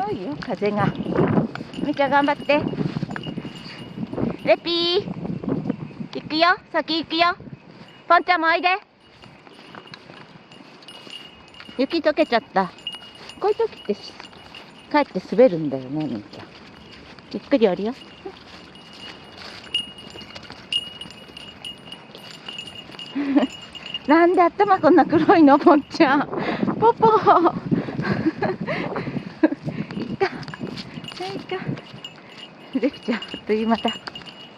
強いよ、風が。みーちゃん頑張って。レピー。行くよ、先行くよ。ポンちゃんもおいで。雪溶けちゃった。こういう時って帰って滑るんだよね、みーちゃん。ゆっくり降りよ。なんで頭こんな黒いの、ポンちゃん。ポポいた。いた。できちゃう。あっという間だ。